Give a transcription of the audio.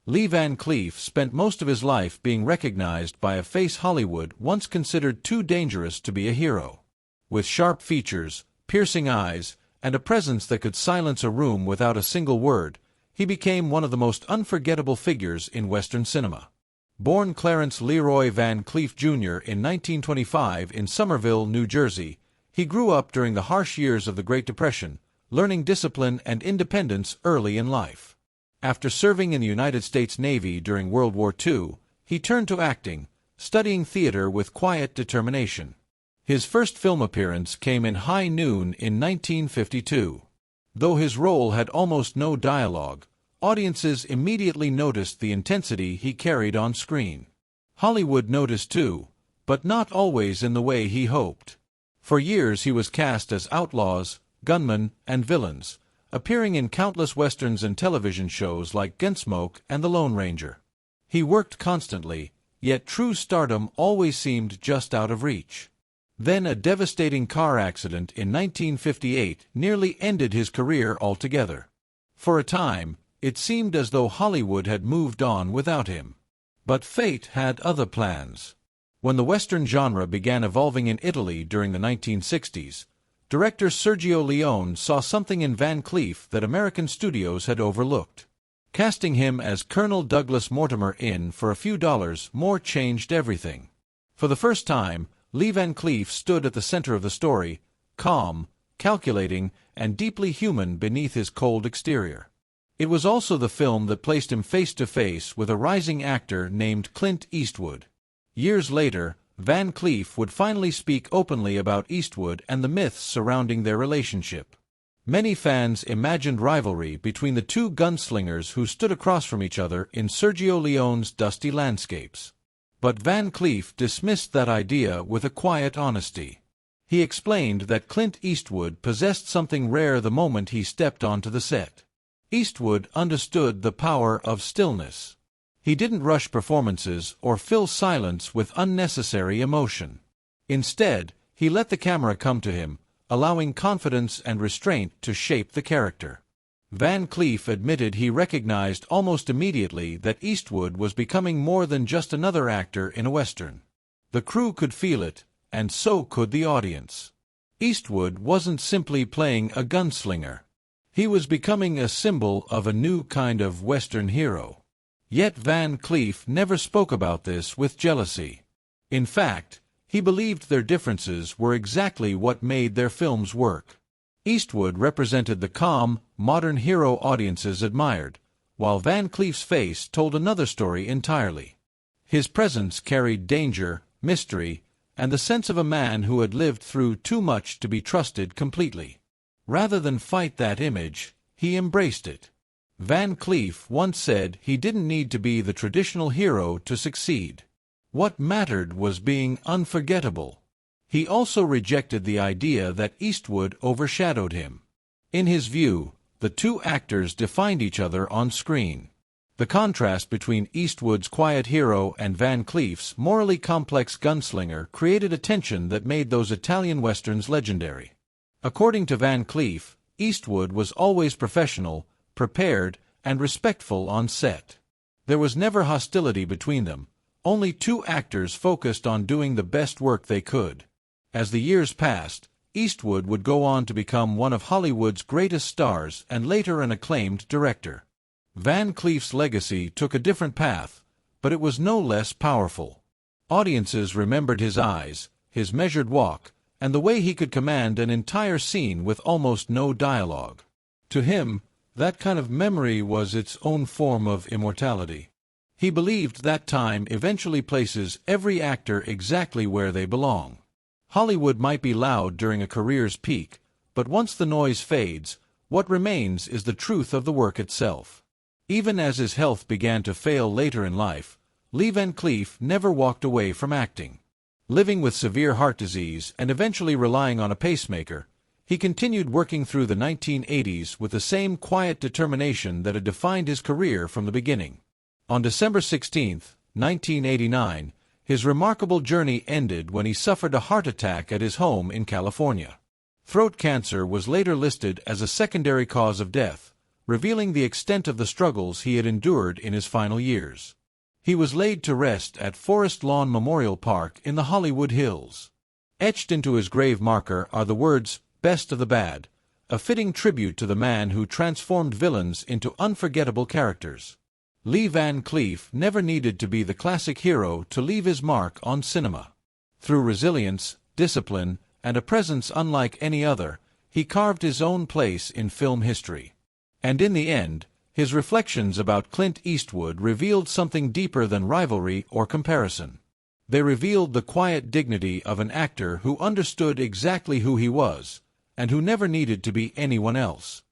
Lee Van Cleef spent most of his life being recognized by a face Hollywood once considered too dangerous to be a hero. With sharp features, piercing eyes, and a presence that could silence a room without a single word, he became one of the most unforgettable figures in Western cinema. Born Clarence Leroy Van Cleef Jr. in 1925 in Somerville, New Jersey, he grew up during the harsh years of the Great Depression, learning discipline and independence early in life. After serving in the United States Navy during World War II, he turned to acting, studying theater with quiet determination. His first film appearance came in High Noon in 1952. Though his role had almost no dialogue, audiences immediately noticed the intensity he carried on screen. Hollywood noticed too, but not always in the way he hoped. For years he was cast as outlaws, gunmen, and villains, appearing in countless westerns and television shows like Gunsmoke and The Lone Ranger. He worked constantly, yet true stardom always seemed just out of reach. Then a devastating car accident in 1958 nearly ended his career altogether. For a time, it seemed as though Hollywood had moved on without him. But fate had other plans. When the Western genre began evolving in Italy during the 1960s, director Sergio Leone saw something in Van Cleef that American studios had overlooked. Casting him as Colonel Douglas Mortimer in For a Few Dollars More changed everything. For the first time, Lee Van Cleef stood at the center of the story, calm, calculating, and deeply human beneath his cold exterior. It was also the film that placed him face to face with a rising actor named Clint Eastwood. Years later, Van Cleef would finally speak openly about Eastwood and the myths surrounding their relationship. Many fans imagined rivalry between the two gunslingers who stood across from each other in Sergio Leone's dusty landscapes. But Van Cleef dismissed that idea with a quiet honesty. He explained that Clint Eastwood possessed something rare the moment he stepped onto the set. Eastwood understood the power of stillness. He didn't rush performances or fill silence with unnecessary emotion. Instead, he let the camera come to him, allowing confidence and restraint to shape the character. Van Cleef admitted he recognized almost immediately that Eastwood was becoming more than just another actor in a Western. The crew could feel it, and so could the audience. Eastwood wasn't simply playing a gunslinger. He was becoming a symbol of a new kind of Western hero. Yet Van Cleef never spoke about this with jealousy. In fact, he believed their differences were exactly what made their films work. Eastwood represented the calm, modern hero audiences admired, while Van Cleef's face told another story entirely. His presence carried danger, mystery, and the sense of a man who had lived through too much to be trusted completely. Rather than fight that image, he embraced it. Van Cleef once said he didn't need to be the traditional hero to succeed. What mattered was being unforgettable. He also rejected the idea that Eastwood overshadowed him. In his view, the two actors defined each other on screen. The contrast between Eastwood's quiet hero and Van Cleef's morally complex gunslinger created a tension that made those Italian westerns legendary. According to Van Cleef, Eastwood was always professional, prepared, and respectful on set. There was never hostility between them, only two actors focused on doing the best work they could. As the years passed, Eastwood would go on to become one of Hollywood's greatest stars and later an acclaimed director. Van Cleef's legacy took a different path, but it was no less powerful. Audiences remembered his eyes, his measured walk, and the way he could command an entire scene with almost no dialogue. To him, that kind of memory was its own form of immortality. He believed that time eventually places every actor exactly where they belong. Hollywood might be loud during a career's peak, but once the noise fades, what remains is the truth of the work itself. Even as his health began to fail later in life, Lee Van Cleef never walked away from acting. Living with severe heart disease and eventually relying on a pacemaker, he continued working through the 1980s with the same quiet determination that had defined his career from the beginning. On December 16, 1989, his remarkable journey ended when he suffered a heart attack at his home in California. Throat cancer was later listed as a secondary cause of death, revealing the extent of the struggles he had endured in his final years. He was laid to rest at Forest Lawn Memorial Park in the Hollywood Hills. Etched into his grave marker are the words, "Best of the Bad," a fitting tribute to the man who transformed villains into unforgettable characters. Lee Van Cleef never needed to be the classic hero to leave his mark on cinema. Through resilience, discipline, and a presence unlike any other, he carved his own place in film history. And in the end, his reflections about Clint Eastwood revealed something deeper than rivalry or comparison. They revealed the quiet dignity of an actor who understood exactly who he was, and who never needed to be anyone else.